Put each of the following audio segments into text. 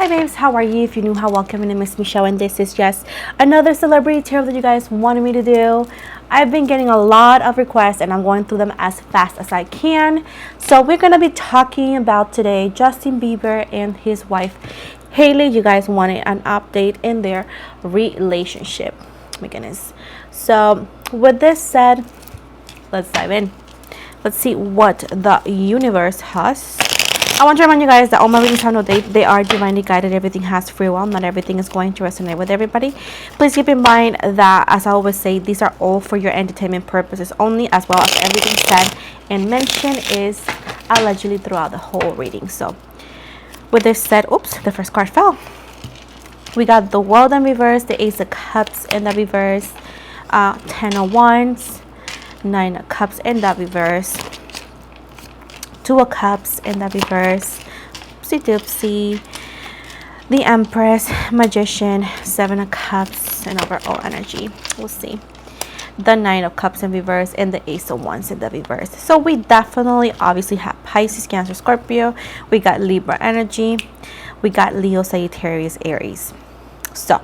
Hi babes, how are you? If you're new, how welcome. My name is Michelle and this is just another celebrity tarot that you guys wanted me to do. I've been getting a lot of requests and I'm going through them as fast as I can. So we're going to be talking about today Justin Bieber and his wife Hailey. You guys wanted an update in their relationship. My goodness. So with this said, let's dive in. Let's see what the universe has. I want to remind you guys that all my readings are they are divinely guided. Everything has free will. Not everything is going to resonate with everybody. Please keep in mind that, as I always say, these are all for your entertainment purposes only, as well as everything said and mentioned is allegedly throughout the whole reading. So with this said, oops, the first card fell. We got the World in reverse, the Ace of Cups in the reverse, 10 of Wands, 9 of Cups in the reverse, 2 of Cups in the reverse, oopsie doopsie, the Empress, Magician, 7 of Cups, and overall energy. We'll see. The 9 of Cups in reverse and the Ace of Wands in the reverse. So we definitely obviously have Pisces, Cancer, Scorpio. We got Libra energy. We got Leo, Sagittarius, Aries. So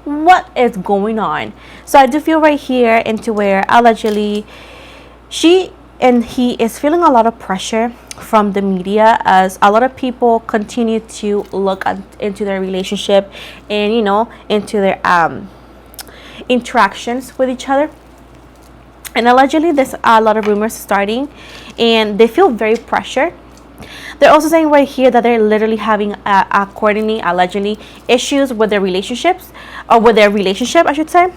what is going on? So I do feel right here into where allegedly she and he is feeling a lot of pressure from the media, as a lot of people continue to look into their relationship and, you know, into their interactions with each other. And allegedly there's a lot of rumors starting and they feel very pressured. They're also saying right here that they're literally having accordingly, allegedly, issues with their relationships, or with their relationship, I should say.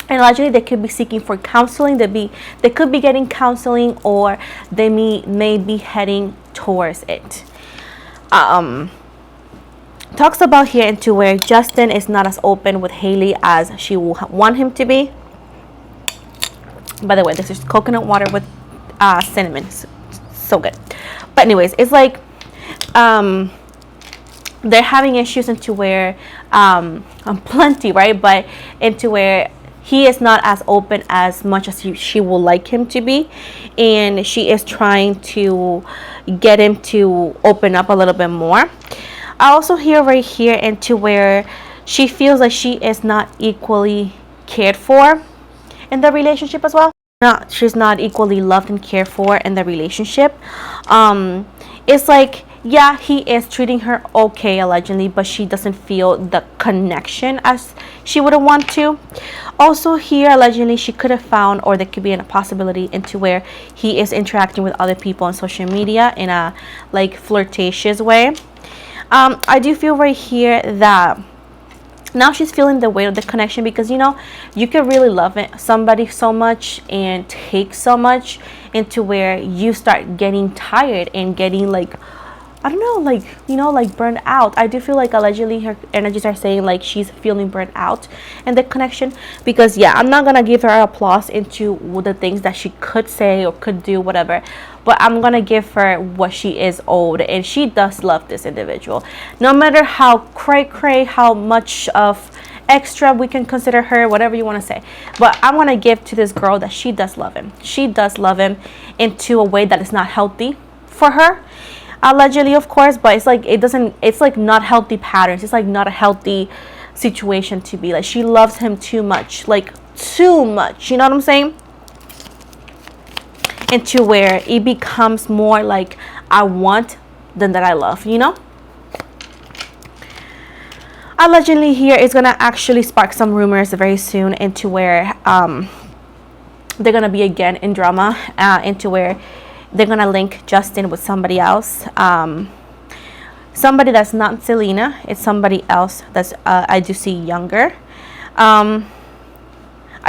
And allegedly they could be seeking for counseling. They could be getting counseling, or they may be heading towards it. Talks about here into where Justin is not as open with Hailey as she will want him to be. By the way, this is coconut water with cinnamon. So good. But anyways, it's like they're having issues into where plenty, right? But into where he is not as open as much as she will like him to be, and she is trying to get him to open up a little bit more. I also hear right here into where she feels like she is not equally cared for in the relationship as well. She's not equally loved and cared for in the relationship. It's like, yeah, he is treating her okay allegedly, but she doesn't feel the connection as she would want to. Also here, allegedly, she could have found, or there could be a possibility into where he is interacting with other people on social media in a like flirtatious way. I do feel right here that now she's feeling the weight of the connection, because, you know, you can really love somebody so much and take so much into where you start getting tired and getting like, I don't know, like, you know, like burned out. I do feel like allegedly her energies are saying like she's feeling burnt out in the connection, because yeah, I'm not gonna give her applause into the things that she could say or could do, whatever, but I'm gonna give her what she is owed, and she does love this individual, no matter how cray how much of extra we can consider her, whatever you want to say. But I want to give to this girl that she does love him. She does love him into a way that is not healthy for her, allegedly, of course, but it's like it's like not healthy patterns. It's like not a healthy situation to be like. She loves him too much, like too much, you know what I'm saying, into where it becomes more like I want than that I love, you know. Allegedly here is gonna actually spark some rumors very soon into where they're gonna be again in drama, into where they're gonna link Justin with somebody else, somebody that's not Selena. It's somebody else that's I do see younger. I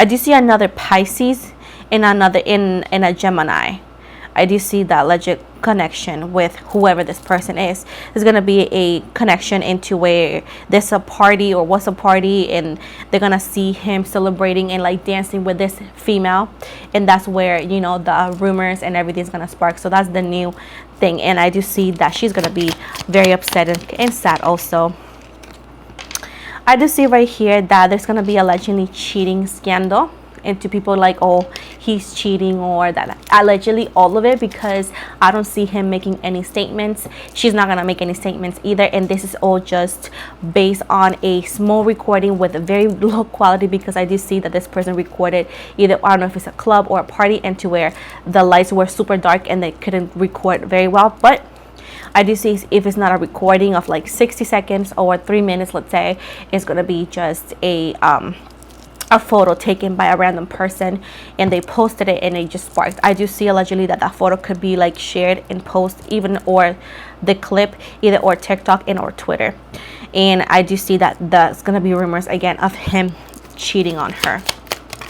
do see another Pisces and another in a Gemini. I do see that legit connection with whoever this person is. There's gonna be a connection into where there's a party or was a party, and they're gonna see him celebrating and like dancing with this female, and that's where, you know, the rumors and everything's gonna spark. So that's the new thing, and I do see that she's gonna be very upset and sad also. I do see right here that there's gonna be allegedly cheating scandal into people like, oh, he's cheating, or that allegedly, all of it, because I don't see him making any statements. She's not gonna make any statements either, and this is all just based on a small recording with a very low quality, because I do see that this person recorded either, I don't know if it's a club or a party, and to where the lights were super dark and they couldn't record very well. But I do see, if it's not a recording of like 60 seconds or 3 minutes, let's say, it's gonna be just a photo taken by a random person, and they posted it and it just sparked. I do see allegedly that that photo could be like shared in post, even, or the clip either, or TikTok and or Twitter. And I do see that that's gonna be rumors again of him cheating on her,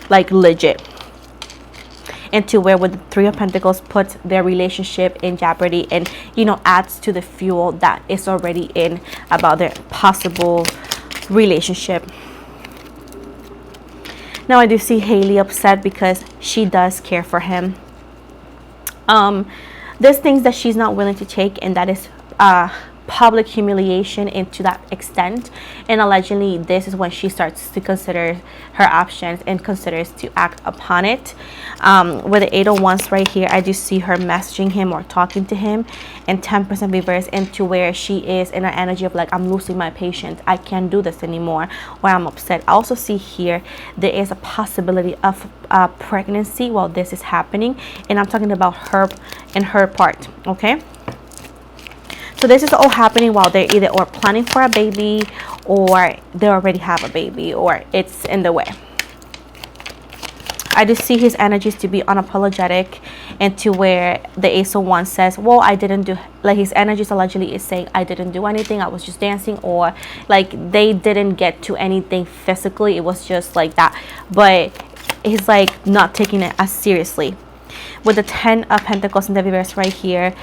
like legit. And to where with the Three of Pentacles puts their relationship in jeopardy, and you know, adds to the fuel that is already in about their possible relationship. Now I do see Haley upset because she does care for him. There's things that she's not willing to take, and that is public humiliation into that extent. And allegedly this is when she starts to consider her options and considers to act upon it. With the 8 of Wands right here, I do see her messaging him or talking to him, and 10% reverse into where she is in an energy of like, I'm losing my patience, I can't do this anymore, or I'm upset. I also see here there is a possibility of pregnancy while this is happening, and I'm talking about her and her part. Okay, so this is all happening while they're either or planning for a baby, or they already have a baby, or it's in the way. I just see his energies to be unapologetic, and to where the Ace of Wands says, well, I didn't do, like his energies allegedly is saying, I didn't do anything, I was just dancing, or like they didn't get to anything physically, it was just like that. But he's like not taking it as seriously. With the 10 of Pentacles in the reverse right here,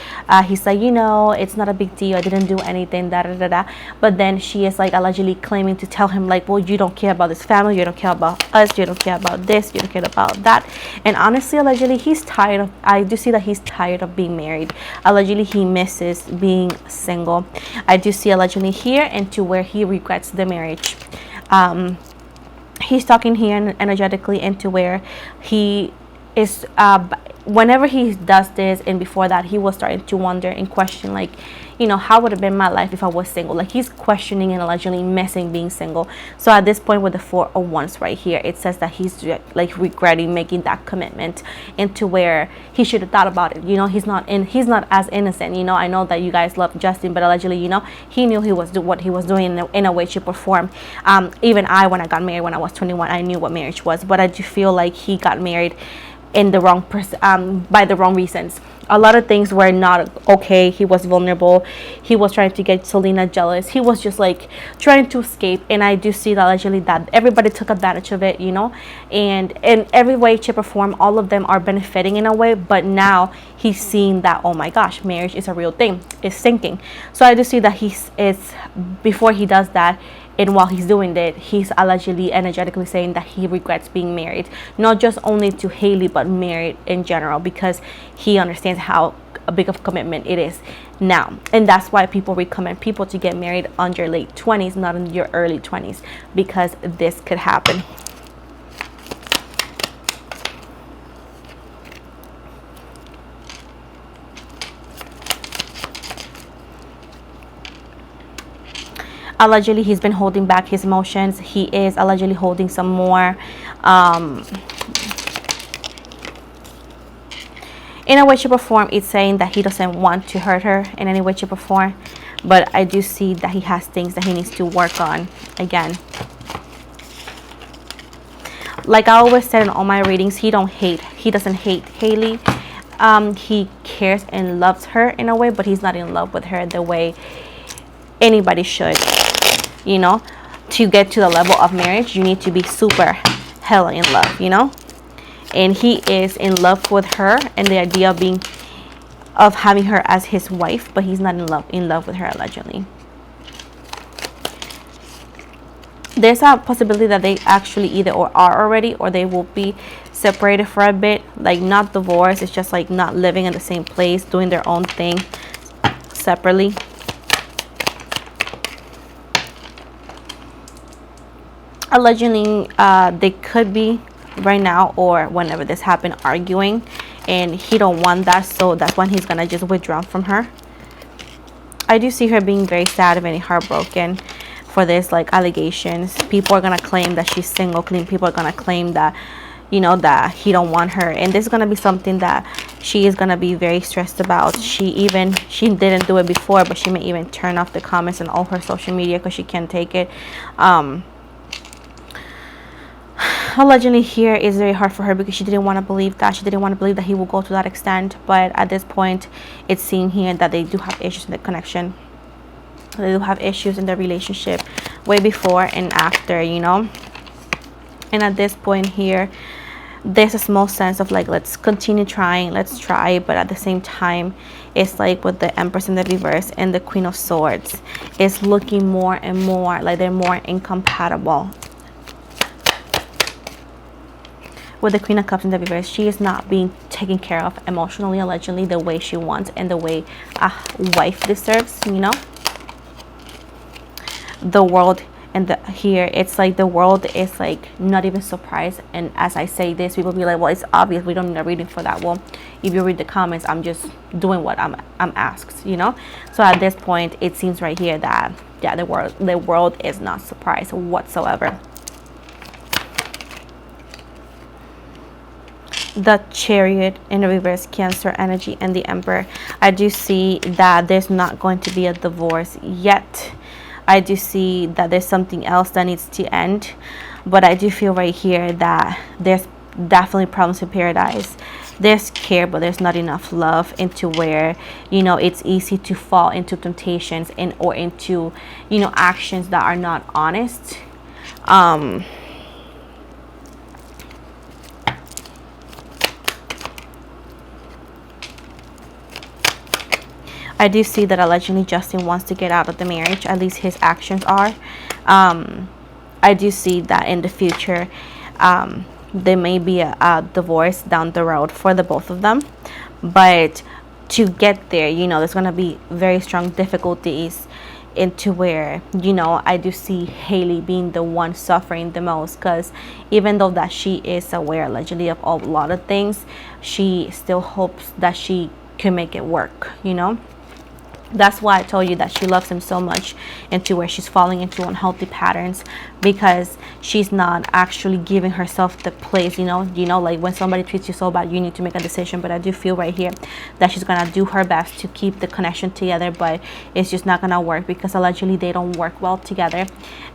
he's like, you know, it's not a big deal, I didn't do anything, da da da da. But then she is like allegedly claiming to tell him like, well, you don't care about this family, you don't care about us, you don't care about this, you don't care about that. And honestly, allegedly he's tired of, I do see that he's tired of being married. Allegedly he misses being single. I do see allegedly here into where he regrets the marriage. He's talking here energetically into where he is whenever he does this, and before that he was starting to wonder and question, like, you know, how would have been my life if I was single? Like he's questioning and allegedly missing being single. So at this point with the 4 of Wands right here, it says that he's like regretting making that commitment, into where he should have thought about it. You know, he's not as innocent. You know, I know that you guys love Justin, but allegedly, you know, he knew he was what he was doing in a way, shape, or form. Even I, when I got married when I was 21, I knew what marriage was, but I do feel like he got married in the wrong by the wrong reasons. A lot of things were not okay. He was vulnerable, he was trying to get Selena jealous, he was just like trying to escape. And I do see that allegedly that everybody took advantage of it, you know, and in every way, shape, or form, all of them are benefiting in a way. But now he's seeing that, oh my gosh, marriage is a real thing, it's sinking. So I do see that it's before he does that, and while he's doing it, he's allegedly energetically saying that he regrets being married, not just only to Haley, but married in general, because he understands how big of a commitment it is now. And that's why people recommend people to get married on your late 20s, not in your early 20s, because this could happen. Allegedly he's been holding back his emotions. He is allegedly holding some more. In a way, shape, or form, it's saying that he doesn't want to hurt her in any way, shape, or form. But I do see that he has things that he needs to work on again. Like I always said in all my readings, he doesn't hate Haley. He cares and loves her in a way, but he's not in love with her the way anybody should. You know, to get to the level of marriage, you need to be super hella in love, you know. And he is in love with her, and the idea of having her as his wife, but he's not in love with her allegedly. There's a possibility that they actually either or are already, or they will be separated for a bit, like not divorced, it's just like not living in the same place, doing their own thing separately. Allegedly they could be right now, or whenever this happened, arguing, and he don't want that, so that's when he's gonna just withdraw from her. I do see her being very sad and very heartbroken for this, like, allegations. People are gonna claim that she's single clean. People are gonna claim that, you know, that he don't want her, and this is gonna be something that she is gonna be very stressed about. She didn't do it before, but she may even turn off the comments on all her social media because she can't take it. Allegedly here is very hard for her because she didn't want to believe that. She didn't want to believe that he will go to that extent, but at this point it's seen here that they do have issues in the connection. They do have issues in their relationship way before and after, you know. And at this point here, there's a small sense of like, let's continue trying, let's try, but at the same time, it's like with the Empress in the reverse and the Queen of Swords, it's looking more and more like they're more incompatible. With the Queen of Cups in the reverse, she is not being taken care of emotionally, allegedly, the way she wants and the way a wife deserves, you know. The World, and here it's like the World is like not even surprised, and as I say this, people be like, well, it's obvious, we don't need a reading for that. Well, if you read the comments, I'm just doing what I'm asked, you know. So at this point, it seems right here that, yeah, the world is not surprised whatsoever. The Chariot in the reverse, Cancer energy, and the Emperor. I do see that there's not going to be a divorce yet. I do see that there's something else that needs to end, but I do feel right here that there's definitely problems in paradise. There's care, but there's not enough love, into where, you know, it's easy to fall into temptations and or into, you know, actions that are not honest. I do see that allegedly Justin wants to get out of the marriage. At least his actions are. I do see that in the future, there may be a divorce down the road for the both of them. But to get there, you know, there's going to be very strong difficulties, into where, you know, I do see Haley being the one suffering the most, because even though that she is aware allegedly of a lot of things, she still hopes that she can make it work, you know. That's why I told you that she loves him so much, into where she's falling into unhealthy patterns, because she's not actually giving herself the place, you know, like when somebody treats you so bad, you need to make a decision. But I do feel right here that she's gonna do her best to keep the connection together, but it's just not gonna work, because allegedly they don't work well together,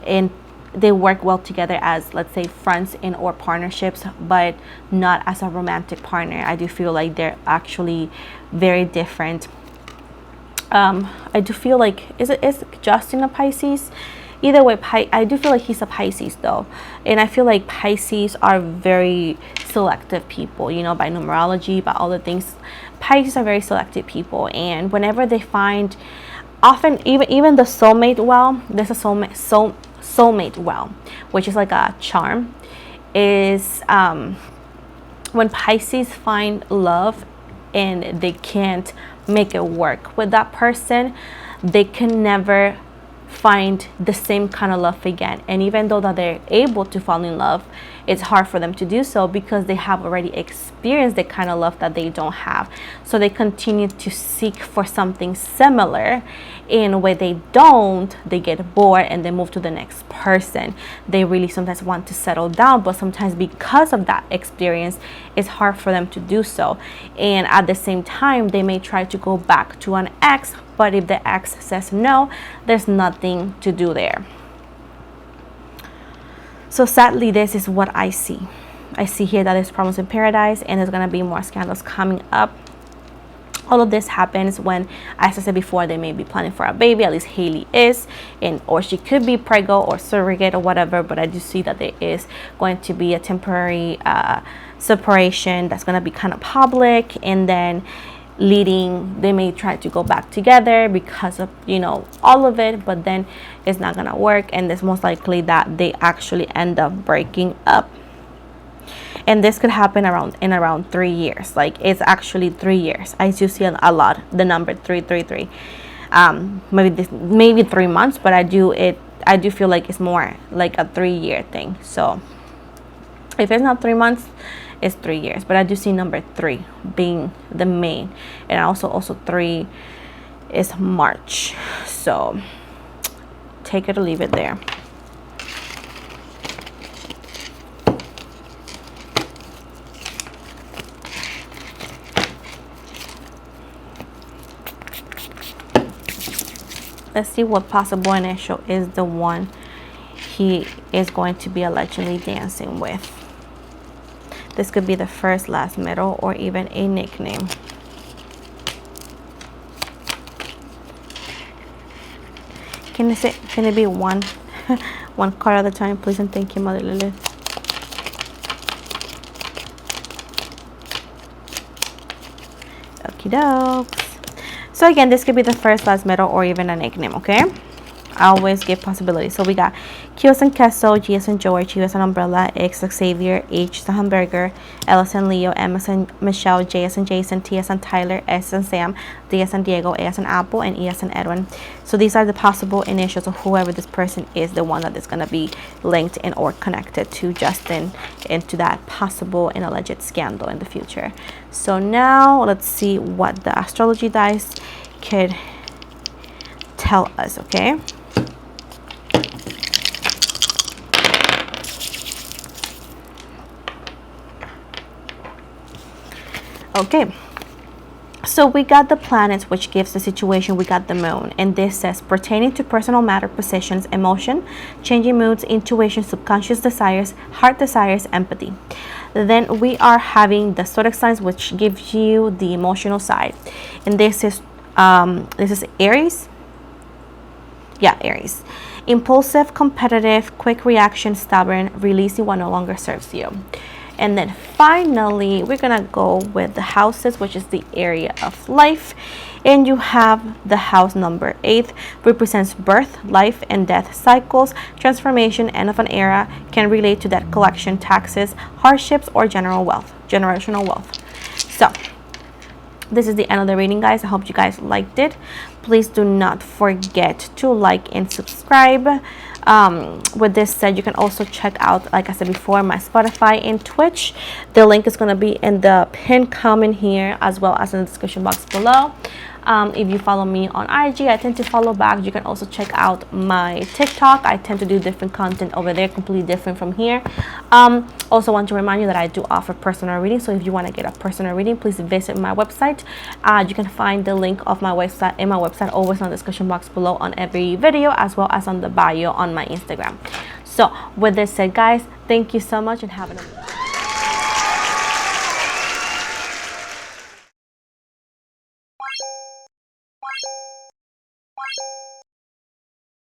and they work well together as, let's say, friends in or partnerships, but not as a romantic partner. I do feel like they're actually very different. I do feel like, is Justin a Pisces? Either way, I do feel like he's a Pisces though, and I feel like Pisces are very selective people, you know, by numerology, by all the things. Pisces are very selective people, and whenever they find, often even the soulmate well, there's a soulmate well, which is like a charm, is when Pisces find love and they can't make it work with that person, they can never find the same kind of love again. And even though that they're able to fall in love, it's hard for them to do so, because they have already experienced the kind of love that they don't have. So they continue to seek for something similar, and when they don't, they get bored and they move to the next person. They really sometimes want to settle down, but sometimes because of that experience, it's hard for them to do so. And at the same time, they may try to go back to an ex, but if the ex says no, there's nothing to do there. So sadly, this is what I see. I see here that there's problems in paradise, and there's going to be more scandals coming up. All of this happens when, as I said before, they may be planning for a baby. At least Haley is, and or she could be preggo or surrogate or whatever. But I do see that there is going to be a temporary separation that's going to be kind of public, and then leading, they may try to go back together because of, you know, all of it, but then it's not gonna work, and it's most likely that they actually end up breaking up. And this could happen in around 3 years. Like, it's actually 3 years. I do see a lot, the number 333. Maybe 3 months, but I do feel like it's more like a 3-year thing. So If it's not 3 months, it's 3 years. But I do see number 3 being the main, and also 3 is March. So take it or leave it there. Let's see what possible initial is the one he is going to be allegedly dancing with. This could be the first, last, middle, or even a nickname. Can it be one one card at a time, please, and thank you, Mother Lilith. Okie dokes. So again, this could be the first, last, middle, or even a nickname, okay? I always give possibilities. So we got Q as in Queso, G as in George, U as in Umbrella, X as Xavier, H as in Hamburger, L as in Leo, M as in Michelle, J as in Jason, T as in Tyler, S as in Sam, D as in Diego, A as in Apple, and E as in Edwin. So these are the possible initials of whoever this person is, the one that is going to be linked in or connected to Justin into that possible and alleged scandal in the future. So now let's see what the astrology dice could tell us, okay? Okay, so we got the planets, which gives the situation. We got the moon, and this says pertaining to personal matter, positions, emotion, changing moods, intuition, subconscious desires, heart desires, empathy. Then we are having the zodiac signs, which gives you the emotional side, and this is Aries. Yeah, Aries. Impulsive, competitive, quick reaction, stubborn, releasing what no longer serves you. And then finally, we're gonna go with the houses, which is the area of life. And you have the house number 8, represents birth, life, and death cycles, transformation, end of an era, can relate to debt collection, taxes, hardships, or generational wealth. So this is the end of the reading, guys. I hope you guys liked it. Please do not forget to like and subscribe. With this said, you can also check out, like I said before, my Spotify and Twitch. The link is going to be in the pinned comment here, as well as in the description box below. If you follow me on IG, I tend to follow back. You can also check out my TikTok. I tend to do different content over there, completely different from here. Also want to remind you that I do offer personal reading. So if you want to get a personal reading, please visit my website. You can find the link of my website always on the description box below on every video, as well as on the bio on my Instagram. So with this said, guys, thank you so much and have a nice day.